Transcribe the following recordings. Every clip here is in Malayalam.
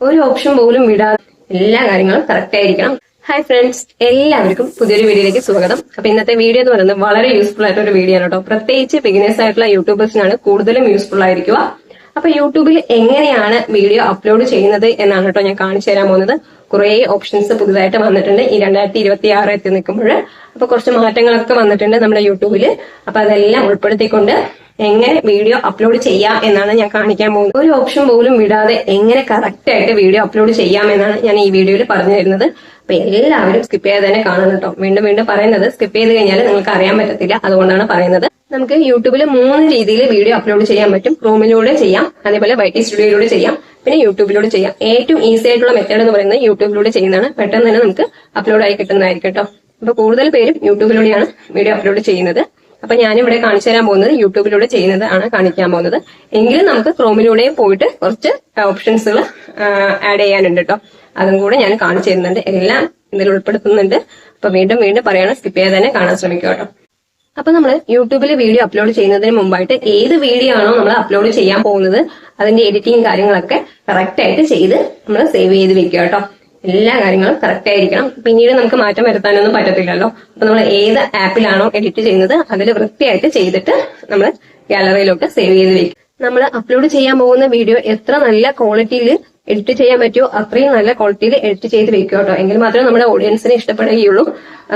ഒരു ഓപ്ഷൻ പോലും വിടാതെ എല്ലാ കാര്യങ്ങളും കറക്റ്റ് ആയിരിക്കണം. ഹായ് ഫ്രണ്ട്സ്, എല്ലാവർക്കും പുതിയൊരു വീഡിയോയിലേക്ക് സ്വാഗതം. അപ്പൊ ഇന്നത്തെ വീഡിയോ എന്ന് പറയുന്നത് വളരെ യൂസ്ഫുൾ ആയിട്ടുള്ള ഒരു വീഡിയോ ആണ് കേട്ടോ. പ്രത്യേകിച്ച് ബിഗിനേഴ്സ് ആയിട്ടുള്ള യൂട്യൂബേഴ്സിനാണ് കൂടുതലും യൂസ്ഫുൾ ആയിരിക്കുക. അപ്പൊ യൂട്യൂബിൽ എങ്ങനെയാണ് വീഡിയോ അപ്ലോഡ് ചെയ്യുന്നത് എന്നാണ് കേട്ടോ ഞാൻ കാണിച്ചു തരാൻ പോകുന്നത്. കുറെ ഓപ്ഷൻസ് പുതുതായിട്ട് വന്നിട്ടുണ്ട് ഈ 2026 എത്തി നിൽക്കുമ്പോൾ. അപ്പൊ കുറച്ച് മാറ്റങ്ങളൊക്കെ വന്നിട്ടുണ്ട് നമ്മുടെ യൂട്യൂബിൽ. അപ്പൊ അതെല്ലാം ഉൾപ്പെടുത്തിക്കൊണ്ട് എങ്ങനെ വീഡിയോ അപ്ലോഡ് ചെയ്യാം എന്നാണ് ഞാൻ കാണിക്കാൻ പോകുന്നത്. ഒരു ഓപ്ഷൻ പോലും വിടാതെ എങ്ങനെ കറക്റ്റ് ആയിട്ട് വീഡിയോ അപ്ലോഡ് ചെയ്യാം എന്നാണ് ഞാൻ ഈ വീഡിയോയിൽ പറഞ്ഞു തരുന്നത്. അപ്പൊ എല്ലാവരും സ്കിപ്പ് ചെയ്യാതെ തന്നെ കാണണം കേട്ടോ. വീണ്ടും വീണ്ടും പറയുന്നത് സ്കിപ്പ് ചെയ്ത് കഴിഞ്ഞാൽ നിങ്ങൾക്ക് അറിയാൻ പറ്റത്തില്ല, അതുകൊണ്ടാണ് പറയുന്നത്. നമുക്ക് യൂട്യൂബിൽ 3 രീതിയിൽ വീഡിയോ അപ്ലോഡ് ചെയ്യാൻ പറ്റും. ക്രോമിലൂടെ ചെയ്യാം, അതേപോലെ വൈറ്റി സ്റ്റുഡിയോയിലൂടെ ചെയ്യാം, പിന്നെ യൂട്യൂബിലൂടെ ചെയ്യാം. ഏറ്റവും ഈസി ആയിട്ടുള്ള മെത്തേഡ് എന്ന് പറയുന്നത് യൂട്യൂബിലൂടെ ചെയ്യുന്നതാണ്. പെട്ടെന്ന് തന്നെ നമുക്ക് അപ്ലോഡ് ആയി കിട്ടുന്നതായിരിക്കും കേട്ടോ. അപ്പൊ കൂടുതൽ പേരും യൂട്യൂബിലൂടെയാണ് വീഡിയോ അപ്ലോഡ് ചെയ്യുന്നത്. അപ്പൊ ഞാനിവിടെ കാണിച്ചു തരാൻ പോകുന്നത് യൂട്യൂബിലൂടെ ചെയ്യുന്നത് ആണ് കാണിക്കാൻ പോകുന്നത്. എങ്കിലും നമുക്ക് ക്രോമിലൂടെയും പോയിട്ട് കുറച്ച് ഓപ്ഷൻസുകൾ ആഡ് ചെയ്യാനുണ്ട് കേട്ടോ. അതും കൂടെ ഞാൻ കാണിച്ചു തരുന്നുണ്ട്. എല്ലാം ഇതിൽ ഉൾപ്പെടുത്തുന്നുണ്ട്. അപ്പൊ വീണ്ടും വീണ്ടും പറയണം, സ്കിപ്പ് ചെയ്യാതെ തന്നെ കാണാൻ ശ്രമിക്കുക കേട്ടോ. അപ്പൊ നമ്മൾ യൂട്യൂബിൽ വീഡിയോ അപ്ലോഡ് ചെയ്യുന്നതിന് മുമ്പായിട്ട് ഏത് വീഡിയോ ആണോ നമ്മൾ അപ്ലോഡ് ചെയ്യാൻ പോകുന്നത് അതിന്റെ എഡിറ്റിംഗ് കാര്യങ്ങളൊക്കെ കറക്റ്റ് ആയിട്ട് ചെയ്ത് നമ്മൾ സേവ് ചെയ്ത് വെക്കുക കേട്ടോ. എല്ലാ കാര്യങ്ങളും കറക്റ്റ് ആയിരിക്കണം. പിന്നീട് നമുക്ക് മാറ്റം വരുത്താനൊന്നും പറ്റത്തില്ലല്ലോ. അപ്പൊ നമ്മൾ ഏത് ആപ്പിലാണോ എഡിറ്റ് ചെയ്യുന്നത് അതിൽ വൃത്തിയായിട്ട് ചെയ്തിട്ട് നമ്മൾ ഗാലറിയിലോട്ട് സേവ് ചെയ്ത് വെക്കും. നമ്മൾ അപ്ലോഡ് ചെയ്യാൻ പോകുന്ന വീഡിയോ എത്ര നല്ല ക്വാളിറ്റിയിൽ എഡിറ്റ് ചെയ്യാൻ പറ്റുമോ അത്രയും നല്ല ക്വാളിറ്റിയിൽ എഡിറ്റ് ചെയ്ത് വെക്കുക കേട്ടോ. എങ്കിൽ മാത്രമേ നമ്മുടെ ഓഡിയൻസിനെ ഇഷ്ടപ്പെടുകയുള്ളൂ.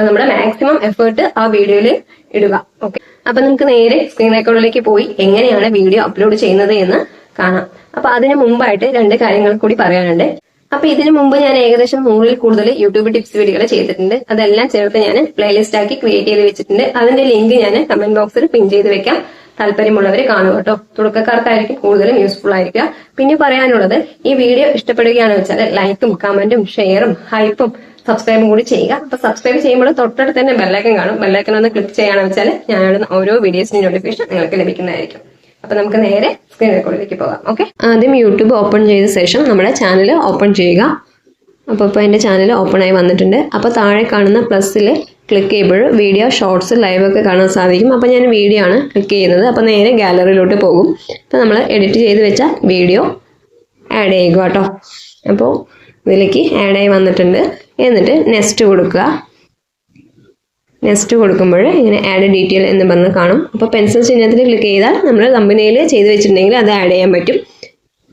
നമ്മുടെ മാക്സിമം എഫേർട്ട് ആ വീഡിയോയിൽ ഇടുക. ഓക്കെ, അപ്പൊ നമുക്ക് നേരെ സ്ക്രീൻ റെക്കോർഡിലേക്ക് പോയി എങ്ങനെയാണ് വീഡിയോ അപ്ലോഡ് ചെയ്യുന്നത് എന്ന് കാണാം. അപ്പൊ അതിന് മുമ്പായിട്ട് 2 കാര്യങ്ങൾ കൂടി പറയാനുണ്ട്. അപ്പൊ ഇതിനു മുമ്പ് ഞാൻ ഏകദേശം 100ൽ കൂടുതൽ യൂട്യൂബ് ടിപ്സ് വീഡിയോകൾ ചെയ്തിട്ടുണ്ട്. അതെല്ലാം ചേർത്ത് ഞാൻ പ്ലേലിസ്റ്റ് ആക്കി ക്രിയേറ്റ് ചെയ്ത് വെച്ചിട്ടുണ്ട്. അതിന്റെ ലിങ്ക് ഞാൻ കമന്റ് ബോക്സിൽ പിൻ ചെയ്ത് വെക്കാം. താല്പര്യമുള്ളവർ കാണുക കേട്ടോ. തുടക്കക്കാർക്കായിരിക്കും കൂടുതലും യൂസ്ഫുൾ ആയിരിക്കുക. പിന്നെ പറയാനുള്ളത്, ഈ വീഡിയോ ഇഷ്ടപ്പെടുകയാണെന്ന് വെച്ചാൽ ലൈക്കും കമന്റും ഷെയറും ഹൈപ്പും സബ്സ്ക്രൈബും കൂടി ചെയ്യുക. അപ്പൊ സബ്സ്ക്രൈബ് ചെയ്യുമ്പോൾ തൊട്ടടുത്ത് തന്നെ ബെല്ലൈക്കൻ കാണും. ബെല്ലൈക്കൻ ഒന്ന് ക്ലിക്ക് ചെയ്യുകയാണെന്ന് വെച്ചാൽ ഞാനിടുന്ന ഓരോ വീഡിയോസിന്റെ നോട്ടിഫിക്കേഷൻ നിങ്ങൾക്ക് ലഭിക്കുന്നതായിരിക്കും. അപ്പൊ നമുക്ക് നേരെ സ്ക്രീൻ റെക്കോർഡിലേക്ക് പോകാം. ഓക്കെ, ആദ്യം യൂട്യൂബ് ഓപ്പൺ ചെയ്ത ശേഷം നമ്മുടെ ചാനൽ ഓപ്പൺ ചെയ്യുക. അപ്പോൾ ഇപ്പോൾ എൻ്റെ ചാനൽ ഓപ്പൺ ആയി വന്നിട്ടുണ്ട്. അപ്പോൾ താഴെ കാണുന്ന പ്ലസ്സിൽ ക്ലിക്ക് ചെയ്യുമ്പോൾ വീഡിയോ, ഷോർട്സ്, ലൈവ് ഒക്കെ കാണാൻ സാധിക്കും. അപ്പോൾ ഞാൻ വീഡിയോ ആണ് ക്ലിക്ക് ചെയ്യുന്നത്. അപ്പോൾ നേരെ ഗാലറിയിലോട്ട് പോകും. അപ്പോൾ നമ്മൾ എഡിറ്റ് ചെയ്ത് വെച്ച വീഡിയോ ആഡ് ചെയ്യുക കേട്ടോ. അപ്പോൾ ഇതിലേക്ക് ആഡ് ആയി വന്നിട്ടുണ്ട്. എന്നിട്ട് നെക്സ്റ്റ് കൊടുക്കുക. നെക്സ്റ്റ് കൊടുക്കുമ്പോൾ ഇങ്ങനെ ആഡ് ഡീറ്റെയിൽ എന്ന് പറഞ്ഞ് കാണും. അപ്പോൾ പെൻസിൽ ചിഹ്നത്തിൽ ക്ലിക്ക് ചെയ്താൽ നമ്മൾ തമ്പനയിൽ ചെയ്ത് വെച്ചിട്ടുണ്ടെങ്കിൽ അത് ആഡ് ചെയ്യാൻ പറ്റും.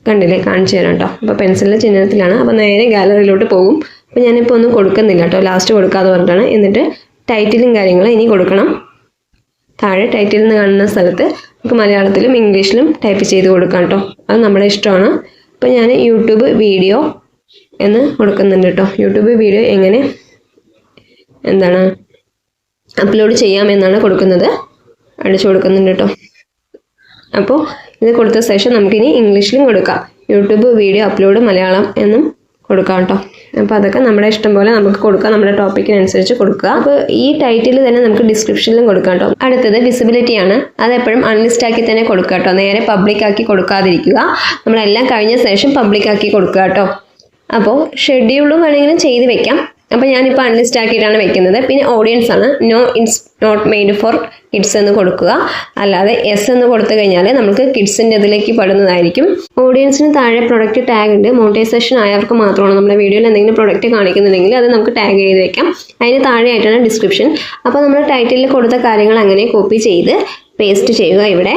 കണ്ടില്ലേ, കാണിച്ചു തരാം കേട്ടോ. അപ്പോൾ പെൻസിലിൻ്റെ ചിഹ്നത്തിലാണ്. അപ്പോൾ നേരെ ഗാലറിയിലോട്ട് പോകും. അപ്പോൾ ഞാനിപ്പോൾ ഒന്നും കൊടുക്കുന്നില്ല കേട്ടോ, ലാസ്റ്റ് കൊടുക്കാതെ പറഞ്ഞിട്ടാണ്. എന്നിട്ട് ടൈറ്റിലും കാര്യങ്ങളും ഇനി കൊടുക്കണം. താഴെ ടൈറ്റിൽ നിന്ന് കാണുന്ന സ്ഥലത്ത് നമുക്ക് മലയാളത്തിലും ഇംഗ്ലീഷിലും ടൈപ്പ് ചെയ്ത് കൊടുക്കാം കേട്ടോ. അത് നമ്മുടെ ഇഷ്ടമാണ്. അപ്പോൾ ഞാൻ യൂട്യൂബ് വീഡിയോ എന്ന് കൊടുക്കുന്നുണ്ട് കേട്ടോ. യൂട്യൂബ് വീഡിയോ എങ്ങനെ അപ്ലോഡ് ചെയ്യാമെന്നാണ് കൊടുക്കുന്നത്. അടിച്ചു കൊടുക്കുന്നുണ്ട് കേട്ടോ. അപ്പോൾ ഇത് കൊടുത്ത ശേഷം നമുക്കിനി ഇംഗ്ലീഷിലും കൊടുക്കാം. യൂട്യൂബ് വീഡിയോ അപ്ലോഡ് മലയാളം എന്നും കൊടുക്കാം കേട്ടോ. അപ്പോൾ അതൊക്കെ നമ്മുടെ ഇഷ്ടം പോലെ നമുക്ക് കൊടുക്കാം, നമ്മുടെ ടോപ്പിക്കിനനുസരിച്ച് കൊടുക്കുക. അപ്പോൾ ഈ ടൈറ്റിൽ തന്നെ നമുക്ക് ഡിസ്ക്രിപ്ഷനിലും കൊടുക്കാം കേട്ടോ. അടുത്തത് വിസിബിലിറ്റി ആണ്. അതെപ്പോഴും അൺലിസ്റ്റ് ആക്കി തന്നെ കൊടുക്കുക കേട്ടോ. നേരെ പബ്ലിക് ആക്കി കൊടുക്കാതിരിക്കുക. നമ്മളെല്ലാം കഴിഞ്ഞ ശേഷം പബ്ലിക് ആക്കി കൊടുക്കുക കേട്ടോ. അപ്പോൾ ഷെഡ്യൂളും വേണമെങ്കിലും ചെയ്ത് വെക്കാം. അപ്പോൾ ഞാനിപ്പോൾ അൺലിസ്റ്റ് ആക്കിയിട്ടാണ് വെക്കുന്നത്. പിന്നെ ഓഡിയൻസ് ആണ്. No, it's not made for kids എന്ന് കൊടുക്കുക. അല്ലാതെ എസ് എന്ന് കൊടുത്തു കഴിഞ്ഞാൽ നമുക്ക് കിഡ്സിൻ്റെ ഇതിലേക്ക് പെടുന്നതായിരിക്കും. ഓഡിയൻസിന് താഴെ പ്രൊഡക്റ്റ് ടാഗ് ഉണ്ട്. മോണിറ്റൈസേഷൻ ആയവർക്ക് മാത്രമാണ്. നമ്മുടെ വീഡിയോയിൽ എന്തെങ്കിലും പ്രൊഡക്റ്റ് കാണിക്കുന്നുണ്ടെങ്കിൽ അത് നമുക്ക് ടാഗ് ചെയ്ത് വെക്കാം. അതിന് താഴെയായിട്ടാണ് ഡിസ്ക്രിപ്ഷൻ. അപ്പോൾ നമ്മൾ ടൈറ്റിലിൽ കൊടുത്ത കാര്യങ്ങൾ അങ്ങനെ കോപ്പി ചെയ്ത് പേസ്റ്റ് ചെയ്യുക ഇവിടെ.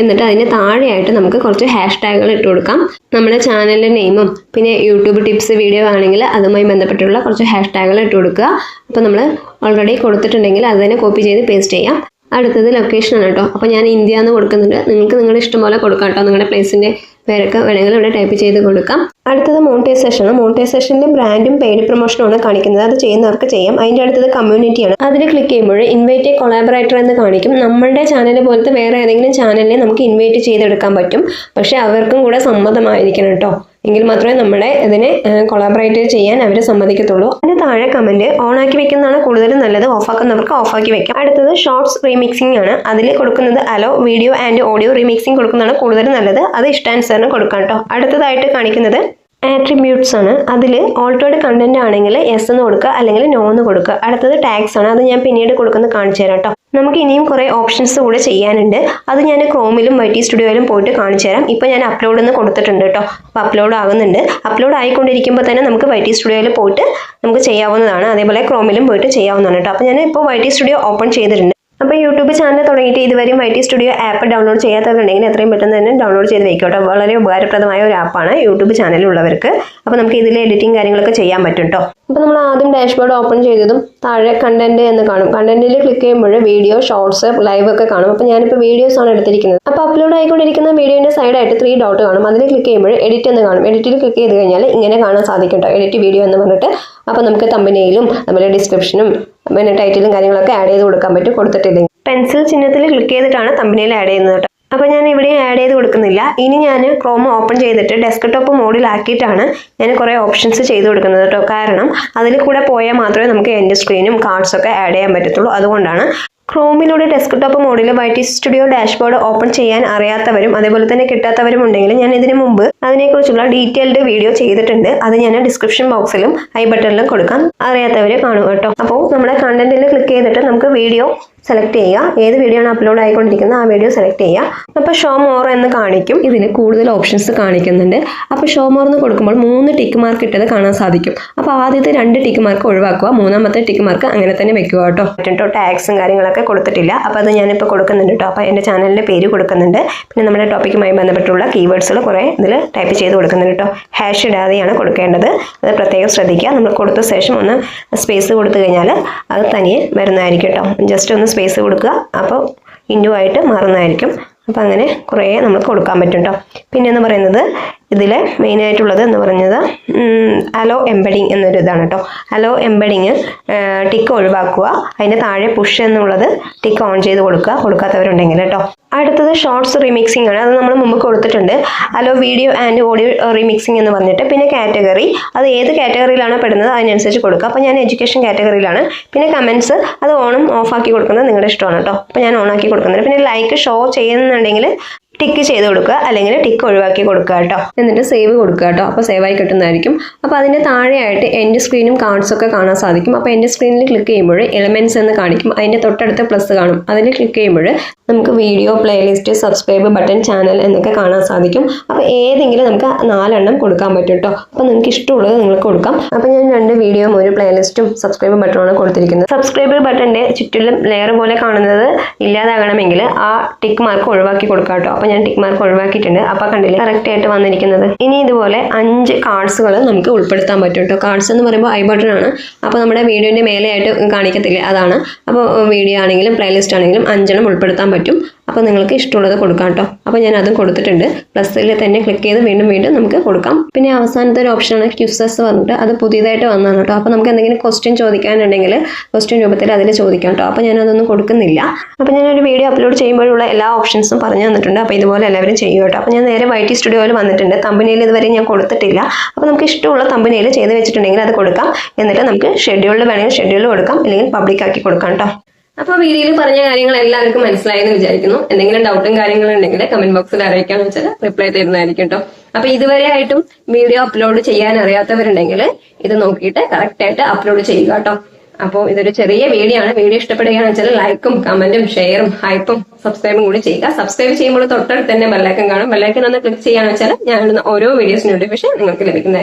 എന്നിട്ട് അതിന് താഴെയായിട്ട് നമുക്ക് കുറച്ച് #കൾ ഇട്ട് കൊടുക്കാം. നമ്മുടെ ചാനലിൻ്റെ നെയിമും പിന്നെ യൂട്യൂബ് ടിപ്സ് വീഡിയോ ആണെങ്കിൽ അതുമായി ബന്ധപ്പെട്ടുള്ള കുറച്ച് #കൾ ഇട്ട് കൊടുക്കുക. അപ്പോൾ നമ്മൾ ഓൾറെഡി കൊടുത്തിട്ടുണ്ടെങ്കിൽ അത് തന്നെ കോപ്പി ചെയ്ത് പേസ്റ്റ് ചെയ്യാം. അടുത്തത് ലൊക്കേഷനാണ് കേട്ടോ. അപ്പോൾ ഞാൻ ഇന്ത്യ എന്ന് കൊടുക്കുന്നുണ്ട്. നിങ്ങൾക്ക് നിങ്ങളുടെ ഇഷ്ടം പോലെ കൊടുക്കാം കേട്ടോ. നിങ്ങളുടെ പ്ലേസിൻ്റെ പേരൊക്കെ വേണമെങ്കിൽ ഇവിടെ ടൈപ്പ് ചെയ്ത് കൊടുക്കാം. അടുത്തത് മോണിറ്റൈസേഷൻ ആണ്. മോണിറ്റൈസേഷനിൽ ബ്രാൻഡും പെയ്ഡ് പ്രൊമോഷനുമാണ് കാണിക്കുന്നത്. അത് ചെയ്യുന്നവർക്ക് ചെയ്യാം. അതിൻ്റെ അടുത്തത് കമ്മ്യൂണിറ്റിയാണ്. അതിൽ ക്ലിക്ക് ചെയ്യുമ്പോൾ ഇൻവൈറ്റ് എ കൊളാബറേറ്റർ എന്ന് കാണിക്കും. നമ്മുടെ ചാനൽ പോലത്തെ വേറെ ഏതെങ്കിലും ചാനലിനെ നമുക്ക് ഇൻവൈറ്റ് ചെയ്തെടുക്കാൻ പറ്റും. പക്ഷേ അവർക്കും കൂടെ സമ്മതമായിരിക്കണം കേട്ടോ. എങ്കിൽ മാത്രമേ നമ്മുടെ ഇതിനെ കൊളാബറേറ്റ് ചെയ്യാൻ അവർ സമ്മതിക്കത്തുള്ളൂ. അതിന് താഴെ കമൻറ്റ് ഓണാക്കി വെക്കുന്നതാണ് കൂടുതലും നല്ലത്. ഓഫാക്കുന്നവർക്ക് ഓഫാക്കി വെക്കാം. അടുത്തത് ഷോർട്സ് റീമിക്സിംഗ് ആണ്. അതിൽ കൊടുക്കുന്നത് hello video and audio remixing കൊടുക്കുന്നതാണ് കൂടുതലും നല്ലത്. അത് ഇഷ്ടാനുസരണം കൊടുക്കാം കേട്ടോ. അടുത്തതായിട്ട് കാണിക്കുന്നത് ആട്രിബ്യൂട്ട്സ് ആണ്. അതിൽ ഓൾട്ടേർഡ് കണ്ടന്റ് ആണെങ്കിൽ യെസ് എന്ന് കൊടുക്കുക, അല്ലെങ്കിൽ നോ എന്ന് കൊടുക്കുക. അടുത്തത് ടാഗ്സ് ആണ്. അത് ഞാൻ പിന്നീട് കൊടുക്കുന്നത് കാണിച്ചു തരാം കേട്ടോ. നമുക്ക് ഇനിയും കുറേ ഓപ്ഷൻസ് കൂടെ ചെയ്യാനുണ്ട്. അത് ഞാൻ ക്രോമിലും YT സ്റ്റുഡിയോയിലും പോയിട്ട് കാണിച്ചു തരാം. ഇപ്പോൾ ഞാൻ അപ്ലോഡ് എന്ന് കൊടുത്തിട്ടുണ്ട് കേട്ടോ. അപ്പോൾ അപ്ലോഡ് ആകുന്നുണ്ട്. അപ്ലോഡ് ആയിക്കൊണ്ടിരിക്കുമ്പോൾ തന്നെ നമുക്ക് YT സ്റ്റുഡിയോയിൽ പോയിട്ട് നമുക്ക് ചെയ്യാവുന്നതാണ്. അതേപോലെ ക്രോമിലും പോയിട്ട് ചെയ്യാവുന്നതാണ് കേട്ടോ. അപ്പോൾ ഞാൻ ഇപ്പോൾ YT സ്റ്റുഡിയോ ഓപ്പൺ ചെയ്തിട്ടുണ്ട്. അപ്പോൾ യൂട്യൂബ് ചാനൽ തുടങ്ങിയിട്ട് ഇതുവരെയും YT സ്റ്റുഡിയോ ആപ്പ് ഡൗൺലോഡ് ചെയ്യാത്തവരുണ്ടെങ്കിൽ എത്രയും പെട്ടെന്ന് തന്നെ ഡൗൺലോഡ് ചെയ്ത് വെക്കോട്ടോ. വളരെ ഉപകാരപ്രദമായ ഒരു ആപ്പാണ് യൂട്യൂബ് ചാനലുള്ളവർക്ക്. അപ്പോൾ നമുക്ക് ഇതിൽ എഡിറ്റിംഗ് കാര്യങ്ങളൊക്കെ ചെയ്യാൻ പറ്റും കേട്ടോ. അപ്പോൾ നമ്മൾ ആദ്യം ഡാഷ്ബോർഡ് ഓപ്പൺ ചെയ്തതും താഴെ കണ്ടന്റ് എന്ന് കാണും. കണ്ടന്റിൽ ക്ലിക്ക് ചെയ്യുമ്പോൾ വീഡിയോ, ഷോർട്സ്, ലൈവ് ഒക്കെ കാണും. അപ്പോൾ ഞാനിപ്പോൾ വീഡിയോസ് ആണ് എടുത്തിരിക്കുന്നത്. അപ്പോൾ അപ്ലോഡ് ആയിക്കൊണ്ടിരിക്കുന്ന വീഡിയോയുടെ സൈഡായിട്ട് 3 ഡോട്ട് കാണും. അതിൽ ക്ലിക്ക് ചെയ്യുമ്പോൾ എഡിറ്റ് എന്ന് കാണും. എഡിറ്റിൽ ക്ലിക്ക് ചെയ്ത് കഴിഞ്ഞാൽ ഇങ്ങനെ കാണാൻ സാധിക്കും കേട്ടോ, എഡിറ്റ് വീഡിയോ എന്ന് പറഞ്ഞിട്ട്. അപ്പോൾ നമുക്ക് തമ്പനെയിലും അതുപോലെ ഡിസ്ക്രിപ്ഷനും പിന്നെ ടൈറ്റിലും കാര്യങ്ങളൊക്കെ ആഡ് ചെയ്ത് കൊടുക്കാൻ പറ്റും. കൊടുത്തിട്ടില്ലെങ്കിൽ പെൻസിൽ ചിഹ്നത്തിൽ ക്ലിക്ക് ചെയ്തിട്ടാണ് തമ്പനെയിൽ ആഡ് ചെയ്യുന്നത് കേട്ടോ. അപ്പോൾ ഞാൻ ഇവിടെ ആഡ് ചെയ്ത് കൊടുക്കുന്നില്ല. ഇനി ഞാൻ ക്രോം ഓപ്പൺ ചെയ്തിട്ട് ഡെസ്ക്ടോപ്പ് മോഡിലാക്കിയിട്ടാണ് ഞാൻ കുറേ ഓപ്ഷൻസ് ചെയ്ത് കൊടുക്കുന്നത് കേട്ടോ. കാരണം അതിൽ കൂടെ പോയാൽ മാത്രമേ നമുക്ക് എൻ്റെ സ്ക്രീനും കാർഡ്സൊക്കെ ആഡ് ചെയ്യാൻ പറ്റത്തുള്ളൂ. അതുകൊണ്ടാണ് ക്രോമിലൂടെ ഡെസ്ക്ടോപ്പ് മോഡിൽ YT സ്റ്റുഡിയോ ഡാഷ്ബോർഡ് ഓപ്പൺ ചെയ്യാൻ അറിയാത്തവരും അതേപോലെ തന്നെ കിട്ടാത്തവരും ഉണ്ടെങ്കിൽ ഞാൻ ഇതിനു മുമ്പ് അതിനെക്കുറിച്ചുള്ള ഡീറ്റെയിൽഡ് വീഡിയോ ചെയ്തിട്ടുണ്ട്. അത് ഞാൻ ഡിസ്ക്രിപ്ഷൻ ബോക്സിലും ഐ ബട്ടണിലും കൊടുക്കാം. അറിയാത്തവർ കാണും കേട്ടോ. അപ്പോൾ നമ്മുടെ കണ്ടന്റിൽ ക്ലിക്ക് ചെയ്തിട്ട് നമുക്ക് വീഡിയോ സെലക്ട് ചെയ്യുക. ഏത് വീഡിയോ ആണ് അപ്ലോഡ് ആയിക്കൊണ്ടിരിക്കുന്നത് ആ വീഡിയോ സെലക്ട് ചെയ്യുക. അപ്പോൾ ഷോ മോർ എന്ന് കാണിക്കും. ഇതിൽ കൂടുതൽ ഓപ്ഷൻസ് കാണിക്കുന്നുണ്ട്. അപ്പോൾ ഷോ മോർ എന്ന് കൊടുക്കുമ്പോൾ 3 ടിക്ക് മാർക്ക് ഇട്ടത് കാണാൻ സാധിക്കും. അപ്പോൾ ആദ്യത്തെ 2 ടിക്ക് മാർക്ക് ഒഴിവാക്കുക, 3ാമത്തെ ടിക്ക് മാർക്ക് അങ്ങനെ തന്നെ വെക്കുക കേട്ടോ. ടാഗ്സും കാര്യങ്ങളൊക്കെ കൊടുത്തിട്ടില്ല. അപ്പോൾ അത് ഞാനിപ്പോൾ കൊടുക്കുന്നുണ്ട് കേട്ടോ. അപ്പോൾ എൻ്റെ ചാനലിൻ്റെ പേര് കൊടുക്കുന്നുണ്ട്. പിന്നെ നമ്മുടെ ടോപ്പിക്കുമായി ബന്ധപ്പെട്ടുള്ള കീവേഡ്സുകൾ കുറേ ഇതിൽ ടൈപ്പ് ചെയ്ത് കൊടുക്കുന്നുണ്ട് കേട്ടോ. ഹാഷ് ഇടാതെയാണ് കൊടുക്കേണ്ടത്. അത് പ്രത്യേകം ശ്രദ്ധിക്കുക. നമ്മൾ കൊടുത്ത ശേഷം ഒന്ന് സ്പേസ് കൊടുത്തു കഴിഞ്ഞാൽ അത് തനിയെ വരുന്നതായിരിക്കും കേട്ടോ. ജസ്റ്റ് ഒന്ന് സ്പേസ് കൊടുക്കുക. അപ്പോൾ ഇൻഡു ആയിട്ട് മാറുന്നതായിരിക്കും. അപ്പോൾ അങ്ങനെ കുറേ നമുക്ക് കൊടുക്കാൻ പറ്റും കേട്ടോ. പിന്നെ എന്ന് പറയുന്നത് ഇതിൽ മെയിനായിട്ടുള്ളത് എന്ന് പറഞ്ഞത് അലോ എംബഡിങ് എന്നൊരു ഇതാണ് കേട്ടോ. അലോ എംബഡിങ് ടിക്ക് ഒഴിവാക്കുക. അതിൻ്റെ താഴെ പുഷ് എന്നുള്ളത് ടിക്ക് ഓൺ ചെയ്ത് കൊടുക്കുക, കൊടുക്കാത്തവരുണ്ടെങ്കിൽ കേട്ടോ. അടുത്തത് ഷോർട്സ് റിമിക്സിംഗ് ആണ്. അത് നമ്മൾ മുമ്പ് കൊടുത്തിട്ടുണ്ട്. അലോ വീഡിയോ ആൻഡ് ഓഡിയോ റിമിക്സിംഗ് എന്ന് പറഞ്ഞിട്ട്. പിന്നെ കാറ്റഗറി, അത് ഏത് കാറ്റഗറിയിലാണോ പെടുന്നത് അതിനനുസരിച്ച് കൊടുക്കുക. അപ്പോൾ ഞാൻ എഡ്യൂക്കേഷൻ കാറ്റഗറിയിലാണ്. പിന്നെ കമൻറ്റ്സ് അത് ഓണും ഓഫാക്കി കൊടുക്കുന്നത് നിങ്ങളുടെ ഇഷ്ടമാണ് കേട്ടോ. അപ്പോൾ ഞാൻ ഓണാക്കി കൊടുക്കുന്നുണ്ട്. പിന്നെ ലൈക്ക് ഷോ ചെയ്യുന്നുണ്ടെങ്കിൽ ടിക്ക് ചെയ്ത് കൊടുക്കുക, അല്ലെങ്കിൽ ടിക്ക് ഒഴിവാക്കി കൊടുക്കുക കേട്ടോ. എന്നിട്ട് സേവ് കൊടുക്കുക കേട്ടോ. അപ്പോൾ സേവായി കിട്ടുന്നതായിരിക്കും. അപ്പോൾ അതിൻ്റെ താഴെയായിട്ട് എൻ്റെ സ്ക്രീനും കാർഡ്സൊക്കെ കാണാൻ സാധിക്കും. അപ്പോൾ എൻ്റെ സ്ക്രീനിൽ ക്ലിക്ക് ചെയ്യുമ്പോൾ എലമെൻറ്റ്സ് എന്ന് കാണിക്കും. അതിൻ്റെ തൊട്ടടുത്ത് പ്ലസ് കാണും. അതിൽ ക്ലിക്ക് ചെയ്യുമ്പോൾ നമുക്ക് video, playlist, subscribe button, channel എന്നൊക്കെ കാണാൻ സാധിക്കും. അപ്പോൾ ഏതെങ്കിലും നമുക്ക് 4 എണ്ണം കൊടുക്കാൻ പറ്റും കേട്ടോ. അപ്പോൾ നിങ്ങൾക്ക് ഇഷ്ടമുള്ളത് നിങ്ങൾക്ക് കൊടുക്കാം. അപ്പോൾ ഞാൻ 2 വീഡിയോയും ഒരു പ്ലേലിസ്റ്റും സബ്സ്ക്രൈബ് ബട്ടണാണ് കൊടുത്തിരിക്കുന്നത്. സബ്സ്ക്രൈബ് ബട്ടൻ്റെ ചുറ്റിലും ലെയർ പോലെ കാണുന്നത് ഇല്ലാതാകണമെങ്കിൽ ആ ടിക്ക് മാർക്ക് ഒഴിവാക്കി കൊടുക്കാം കേട്ടോ. അപ്പോൾ ഞാൻ ടിക്ക് മാർക്ക് ഒഴിവാക്കിയിട്ടുണ്ട്. അപ്പോൾ കണ്ടില്ലേ കറക്റ്റ് ആയിട്ട് വന്നിരിക്കുന്നത്. ഇനി ഇതുപോലെ 5 കാർഡ്സുകൾ നമുക്ക് ഉൾപ്പെടുത്താൻ പറ്റും കേട്ടോ. കാർഡ്സ് എന്ന് പറയുമ്പോൾ ഐ ബട്ടൺ ആണ്. അപ്പോൾ നമ്മുടെ വീഡിയോൻ്റെ മേലെയായിട്ട് കാണിക്കത്തില്ലേ, അതാണ്. അപ്പോൾ വീഡിയോ ആണെങ്കിലും പ്ലേലിസ്റ്റ് ആണെങ്കിലും 5 എണ്ണം ഉൾപ്പെടുത്താൻ പറ്റും. അപ്പോൾ നിങ്ങൾക്ക് ഇഷ്ടമുള്ളത് കൊടുക്കാം കേട്ടോ. അപ്പോൾ ഞാൻ അതും കൊടുത്തിട്ടുണ്ട്. പ്ലസ്സിൽ തന്നെ ക്ലിക്ക് ചെയ്ത് വീണ്ടും വീണ്ടും നമുക്ക് കൊടുക്കാം. പിന്നെ അവസാനത്തെ ഒരു ഓപ്ഷനാണ് ക്യൂസസ് പറഞ്ഞിട്ട്. അത് പുതിയതായിട്ട് വന്നതാണ് കേട്ടോ. അപ്പോൾ നമുക്ക് എന്തെങ്കിലും ക്വസ്റ്റ്യൻ ചോദിക്കാനുണ്ടെങ്കിൽ ക്വസ്റ്റ്യൻ രൂപത്തിൽ അതിൽ ചോദിക്കാം കേട്ടോ. അപ്പോൾ ഞാനതൊന്നും കൊടുക്കുന്നില്ല. അപ്പോൾ ഞാനൊരു വീഡിയോ അപ്ലോഡ് ചെയ്യുമ്പോഴുള്ള എല്ലാ ഓപ്ഷൻസും പറഞ്ഞു തന്നിട്ടുണ്ട്. അപ്പോൾ ഇതുപോലെ എല്ലാവരും ചെയ്യും കേട്ടോ. അപ്പോൾ ഞാൻ നേരെ YT സ്റ്റുഡിയോയിൽ വന്നിട്ടുണ്ട്. തമ്പനെയിൽ ഇതുവരെ ഞാൻ കൊടുത്തിട്ടില്ല. അപ്പോൾ നമുക്ക് ഇഷ്ടമുള്ള തമ്പനെയിൽ ചെയ്ത് വെച്ചിട്ടുണ്ടെങ്കിൽ അത് കൊടുക്കാം. എന്നിട്ട് നമുക്ക് ഷെഡ്യൂളിൽ വേണമെങ്കിൽ ഷെഡ്യൂൾ കൊടുക്കാം, അല്ലെങ്കിൽ പബ്ലിക് ആക്കി കൊടുക്കാം കേട്ടോ. അപ്പോൾ വീഡിയോയിൽ പറഞ്ഞ കാര്യങ്ങൾ എല്ലാവർക്കും മനസ്സിലായെന്ന് വിചാരിക്കുന്നു. എന്തെങ്കിലും ഡൗട്ടും കാര്യങ്ങളും ഉണ്ടെങ്കിൽ കമന്റ് ബോക്സിൽ അറിയിക്കാന്ന് വെച്ചാൽ റിപ്ലൈ തരുന്നതായിരിക്കും കേട്ടോ. അപ്പോൾ ഇതുവരെ ആയിട്ടും വീഡിയോ അപ്ലോഡ് ചെയ്യാൻ അറിയാത്തവരുണ്ടെങ്കിൽ ഇത് നോക്കിയിട്ട് കറക്റ്റ് ആയിട്ട് അപ്ലോഡ് ചെയ്യുക കേട്ടോ. അപ്പോൾ ഇതൊരു ചെറിയ വീഡിയോ ആണ്. വീഡിയോ ഇഷ്ടപ്പെടുകയാണെന്ന് വെച്ചാൽ ലൈക്കും കമന്റും ഷെയറും ഹൈപ്പും സബ്സ്ക്രൈബും കൂടി ചെയ്യുക. സബ്സ്ക്രൈബ് ചെയ്യുമ്പോൾ തൊട്ടടുത്ത് തന്നെ ബെല്ലൈക്കൺ കാണും. ബെല്ലൈക്കൺ ഒന്ന് ക്ലിക്ക് ചെയ്യാന്ന് വെച്ചാൽ ഞാൻ ഓരോ വീഡിയോസ് നോട്ടിഫിക്കേഷൻ നിങ്ങൾക്ക് ലഭിക്കുന്നതായിരിക്കും.